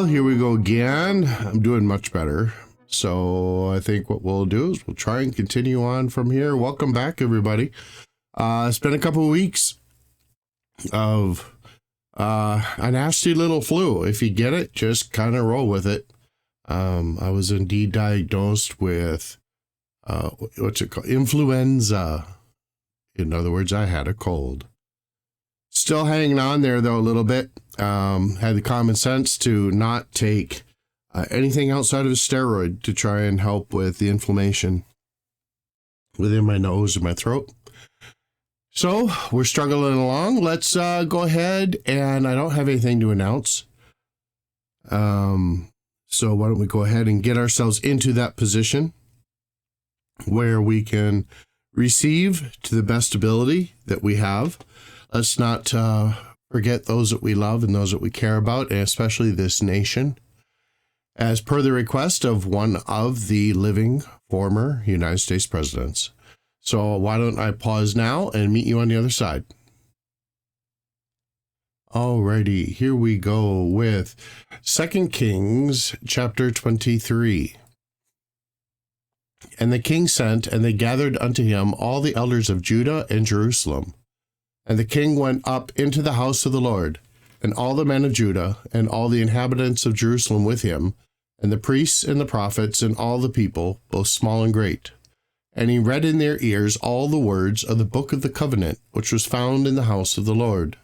here we go again. I'm doing much better. So I think what we'll do is we'll try and continue on from here. Welcome back, everybody. It's been a couple of weeks of a nasty little flu. If you get it, just kind of roll with it. I was indeed diagnosed with, what's it called? Influenza. In other words, I had a cold. Still hanging on there, though, a little bit. Had the common sense to not take anything outside of a steroid to try and help with the inflammation within my nose and my throat. So we're struggling along. Let's go ahead, and I don't have anything to announce. So why don't we go ahead and get ourselves into that position where we can receive to the best ability that we have. Let's not forget those that we love and those that we care about, and especially this nation. As per the request of one of the living former United States presidents. So why don't I pause now and meet you on the other side. Alrighty, here we go with 2 Kings chapter 23. And the king sent, and they gathered unto him all the elders of Judah and Jerusalem. And the king went up into the house of the Lord, and all the men of Judah, and all the inhabitants of Jerusalem with him, and the priests and the prophets, and all the people, both small and great. And he read in their ears all the words of the book of the covenant, which was found in the house of the Lord.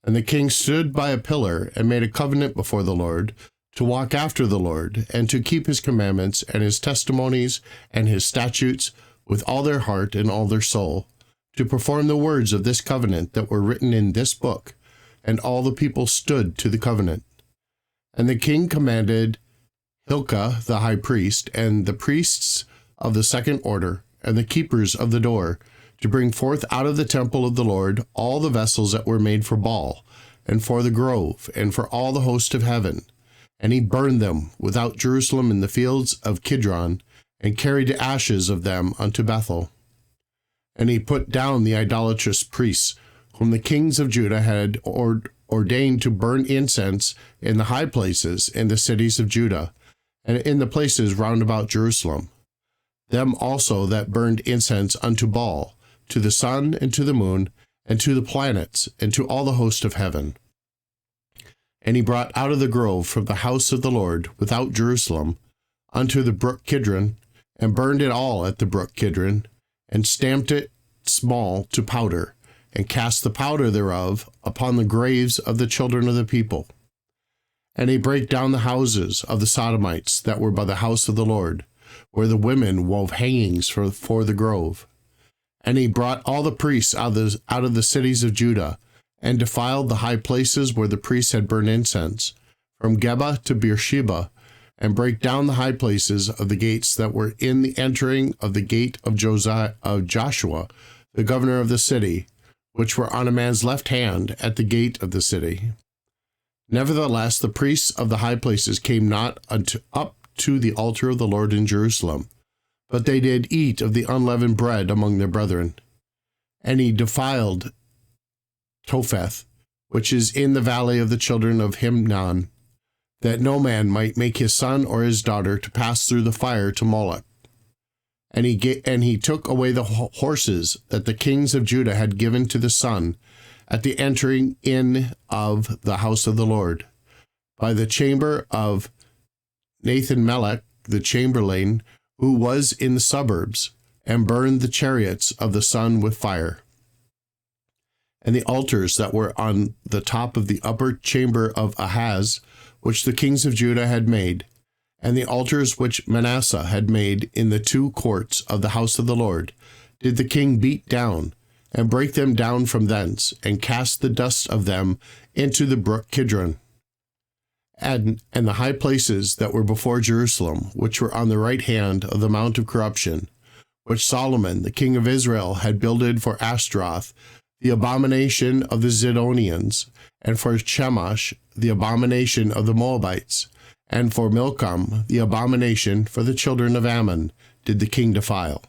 And the king stood by a pillar, and made a covenant before the Lord, to walk after the Lord, and to keep his commandments, and his testimonies, and his statutes, with all their heart and all their soul, to perform the words of this covenant that were written in this book. And all the people stood to the covenant. And the king commanded Hilkiah the high priest, and the priests of the second order, and the keepers of the door, to bring forth out of the temple of the Lord all the vessels that were made for Baal, and for the grove, and for all the host of heaven. And he burned them without Jerusalem in the fields of Kidron, and carried the ashes of them unto Bethel. And he put down the idolatrous priests, whom the kings of Judah had ordained to burn incense in the high places in the cities of Judah, and in the places round about Jerusalem. Them also that burned incense unto Baal, to the sun, and to the moon, and to the planets, and to all the host of heaven. And he brought out of the grove from the house of the Lord without Jerusalem unto the brook Kidron, and burned it all at the brook Kidron, and stamped it small to powder, and cast the powder thereof upon the graves of the children of the people. And he brake down the houses of the Sodomites that were by the house of the Lord, where the women wove hangings for the grove. And he brought all the priests out of the cities of Judah, and defiled the high places where the priests had burned incense, from Geba to Beersheba, and brake down the high places of the gates that were in the entering of the gate of Joshua, the governor of the city, which were on a man's left hand at the gate of the city. Nevertheless, the priests of the high places came not up to the altar of the Lord in Jerusalem, but they did eat of the unleavened bread among their brethren. And he defiled Topheth, which is in the valley of the children of Hinnom, that no man might make his son or his daughter to pass through the fire to Moloch. And he took away the horses that the kings of Judah had given to the sun at the entering in of the house of the Lord, by the chamber of Nathan-melech, the chamberlain, who was in the suburbs, and burned the chariots of the sun with fire. And the altars that were on the top of the upper chamber of Ahaz, which the kings of Judah had made, and the altars which Manasseh had made in the two courts of the house of the Lord, did the king beat down, and break them down from thence, and cast the dust of them into the brook Kidron. And the high places that were before Jerusalem, which were on the right hand of the mount of corruption, which Solomon the king of Israel had builded for Ashtaroth, the abomination of the Zidonians, and for Chemosh, the abomination of the Moabites, and for Milcom, the abomination for the children of Ammon, did the king defile.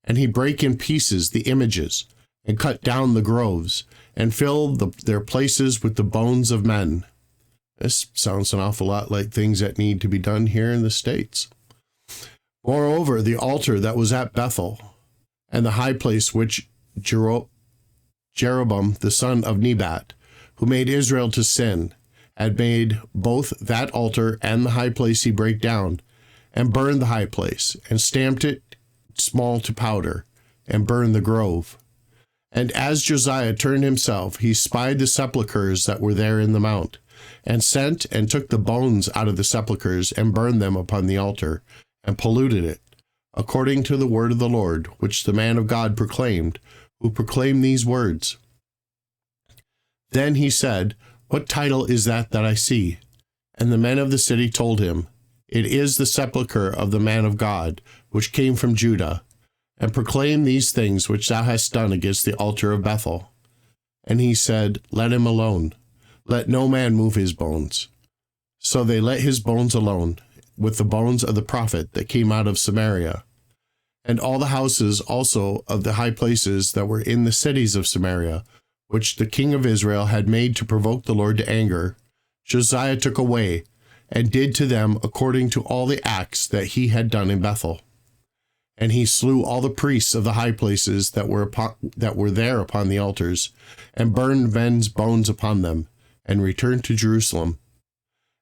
And he brake in pieces the images, and cut down the groves, and filled their places with the bones of men. This sounds an awful lot like things that need to be done here in the States. Moreover, the altar that was at Bethel, and the high place which Jeroboam the son of Nebat, who made Israel to sin, had made both that altar and the high place he brake down, and burned the high place, and stamped it small to powder, and burned the grove. And as Josiah turned himself, he spied the sepulchres that were there in the mount, and sent and took the bones out of the sepulchres, and burned them upon the altar, and polluted it, according to the word of the Lord, which the man of God proclaimed, who proclaimed these words. Then he said, What title is that I see? And the men of the city told him, It is the sepulchre of the man of God, which came from Judah, and proclaim these things which thou hast done against the altar of Bethel. And he said, Let him alone. Let no man move his bones. So they let his bones alone, with the bones of the prophet that came out of Samaria. And all the houses also of the high places that were in the cities of Samaria, which the king of Israel had made to provoke the Lord to anger, Josiah took away, and did to them according to all the acts that he had done in Bethel. And he slew all the priests of the high places that were there upon the altars, and burned men's bones upon them, and returned to Jerusalem.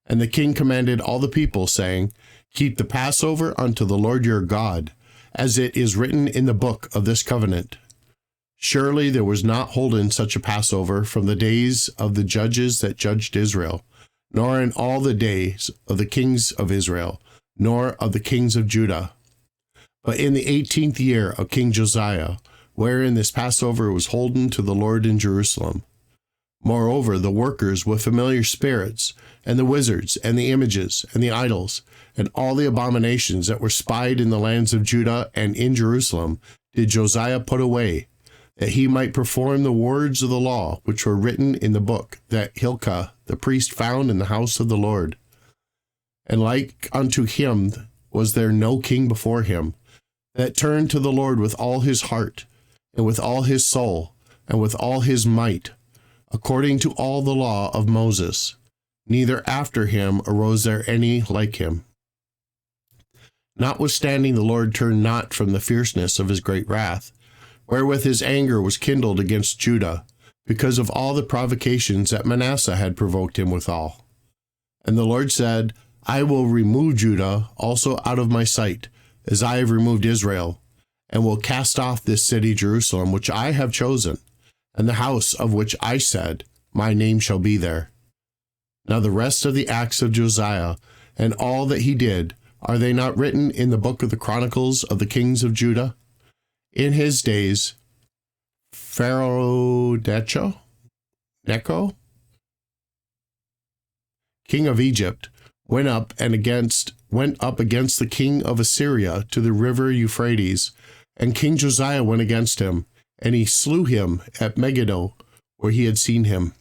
And the king commanded all the people, saying, Keep the Passover unto the Lord your God, as it is written in the book of this covenant. Surely there was not holden such a Passover from the days of the judges that judged Israel, nor in all the days of the kings of Israel, nor of the kings of Judah. But in the 18th year of King Josiah, wherein this Passover was holden to the Lord in Jerusalem. Moreover, the workers with familiar spirits, and the wizards, and the images, and the idols, and all the abominations that were spied in the lands of Judah and in Jerusalem, did Josiah put away, that he might perform the words of the law which were written in the book that Hilkiah the priest found in the house of the Lord. And like unto him was there no king before him, that turned to the Lord with all his heart, and with all his soul, and with all his might, according to all the law of Moses. Neither after him arose there any like him. Notwithstanding, the Lord turned not from the fierceness of his great wrath, wherewith his anger was kindled against Judah, because of all the provocations that Manasseh had provoked him withal. And the Lord said, I will remove Judah also out of my sight, as I have removed Israel, and will cast off this city Jerusalem, which I have chosen, and the house of which I said, My name shall be there. Now the rest of the acts of Josiah, and all that he did, are they not written in the book of the Chronicles of the kings of Judah? In his days, Pharaoh Necho, king of Egypt, went up against the king of Assyria to the river Euphrates, and King Josiah went against him, and he slew him at Megiddo, where he had seen him.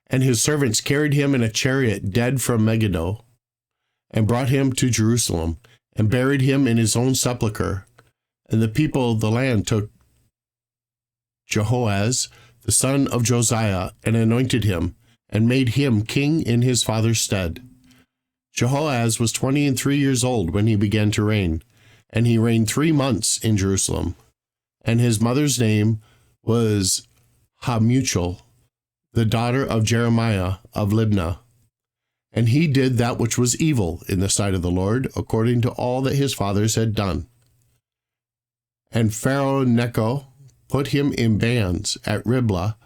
And his servants carried him in a chariot dead from Megiddo, and brought him to Jerusalem, and buried him in his own sepulchre. And the people of the land took Jehoahaz, the son of Josiah, and anointed him, and made him king in his father's stead. Jehoahaz was 23 years old when he began to reign, and he reigned 3 months in Jerusalem. And his mother's name was Hamuchel, the daughter of Jeremiah of Libnah. And he did that which was evil in the sight of the Lord, according to all that his fathers had done. And Pharaoh Necho put him in bands at Riblah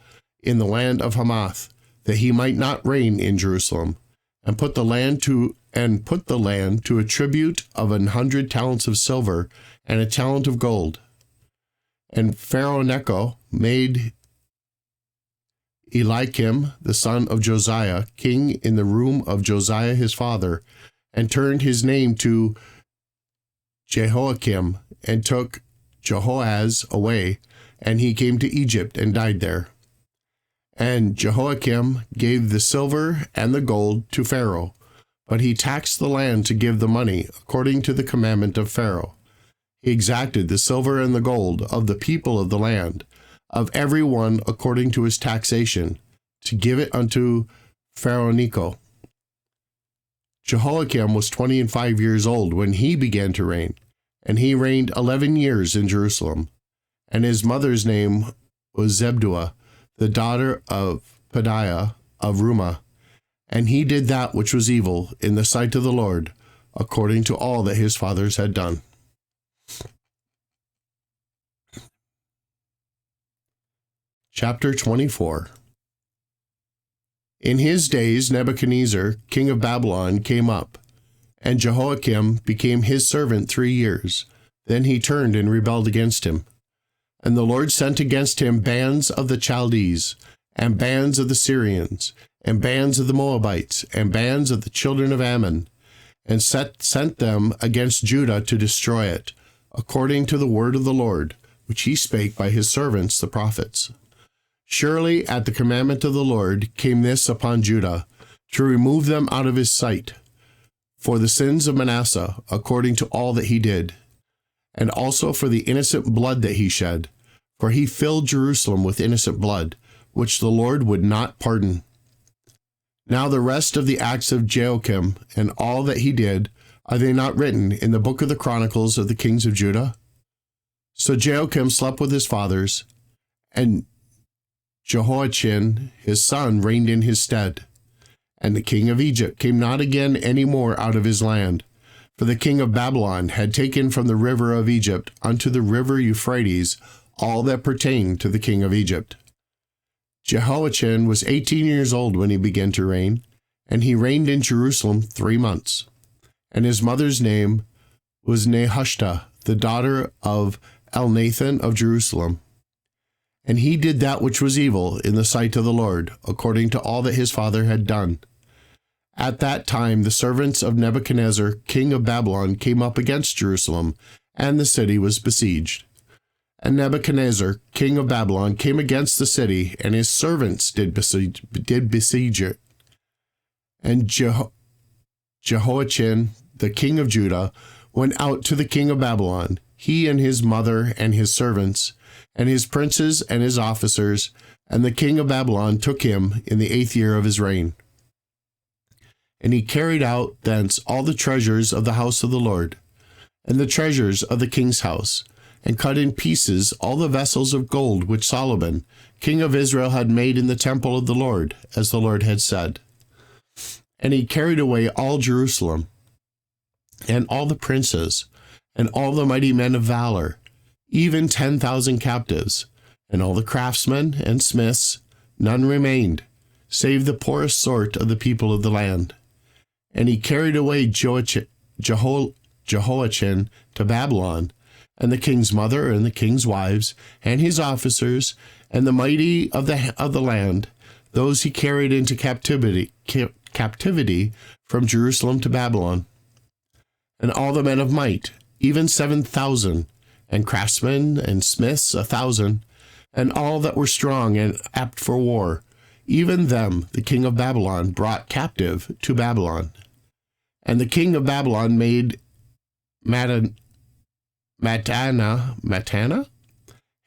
in the land of Hamath, that he might not reign in Jerusalem, and put the land to a tribute of 100 talents of silver and a talent of gold. And Pharaoh Necho made Eliakim, the son of Josiah, king in the room of Josiah his father, and turned his name to Jehoiakim, and took Jehoahaz away, and he came to Egypt and died there. And Jehoiakim gave the silver and the gold to Pharaoh, but he taxed the land to give the money according to the commandment of Pharaoh. He exacted the silver and the gold of the people of the land, of every one according to his taxation, to give it unto Pharaoh Necho. Jehoiakim was 25 years old when he began to reign, and he reigned 11 years in Jerusalem. And his mother's name was Zebduah, the daughter of Pedaiah of Rumah. And he did that which was evil in the sight of the Lord, according to all that his fathers had done. Chapter 24. In his days Nebuchadnezzar, king of Babylon, came up, and Jehoiakim became his servant 3 years. Then he turned and rebelled against him. And the Lord sent against him bands of the Chaldees, and bands of the Syrians, and bands of the Moabites, and bands of the children of Ammon, and sent them against Judah to destroy it, according to the word of the Lord, which he spake by his servants the prophets. Surely at the commandment of the Lord came this upon Judah, to remove them out of his sight, for the sins of Manasseh, according to all that he did, and also for the innocent blood that he shed, for he filled Jerusalem with innocent blood, which the Lord would not pardon. Now the rest of the acts of Jehoiakim and all that he did, are they not written in the book of the Chronicles of the kings of Judah? So Jehoiakim slept with his fathers, and Jehoiachin his son reigned in his stead. And the king of Egypt came not again any more out of his land, for the king of Babylon had taken from the river of Egypt unto the river Euphrates all that pertained to the king of Egypt. Jehoiachin was 18 years old when he began to reign, and he reigned in Jerusalem 3 months. And his mother's name was Nehushta, the daughter of Elnathan of Jerusalem. And he did that which was evil in the sight of the Lord, according to all that his father had done. At that time the servants of Nebuchadnezzar, king of Babylon, came up against Jerusalem, and the city was besieged. And Nebuchadnezzar, king of Babylon, came against the city, and his servants did besiege it. And Jehoiachin, the king of Judah, went out to the king of Babylon, he and his mother and his servants, and his princes and his officers, and the king of Babylon took him in the 8th year of his reign. And he carried out thence all the treasures of the house of the Lord, and the treasures of the king's house, and cut in pieces all the vessels of gold which Solomon, king of Israel, had made in the temple of the Lord, as the Lord had said. And he carried away all Jerusalem, and all the princes, and all the mighty men of valor, even 10,000 captives, and all the craftsmen and smiths, none remained, save the poorest sort of the people of the land. And he carried away Jehoiachin to Babylon, and the king's mother, and the king's wives, and his officers, and the mighty of the land, those he carried into captivity from Jerusalem to Babylon. And all the men of might, even 7,000, and craftsmen and smiths 1,000, and all that were strong and apt for war, even them the king of Babylon brought captive to Babylon. And the king of Babylon made Matana,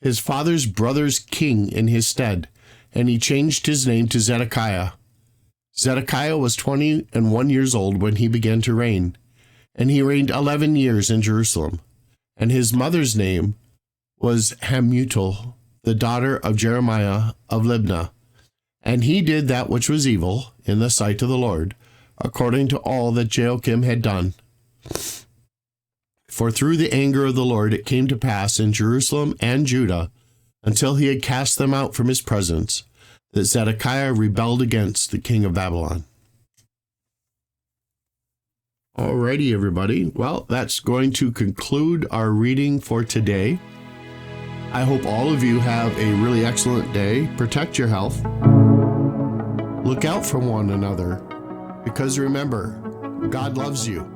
his father's brother's king in his stead, and he changed his name to Zedekiah. Zedekiah was 21 years old when he began to reign, and he reigned 11 years in Jerusalem. And his mother's name was Hamutal, the daughter of Jeremiah of Libnah. And he did that which was evil in the sight of the Lord, according to all that Jehoiakim had done. For through the anger of the Lord it came to pass in Jerusalem and Judah, until he had cast them out from his presence, that Zedekiah rebelled against the king of Babylon. Alrighty, everybody. Well, that's going to conclude our reading for today. I hope all of you have a really excellent day. Protect your health. Look out for one another, because remember, God loves you.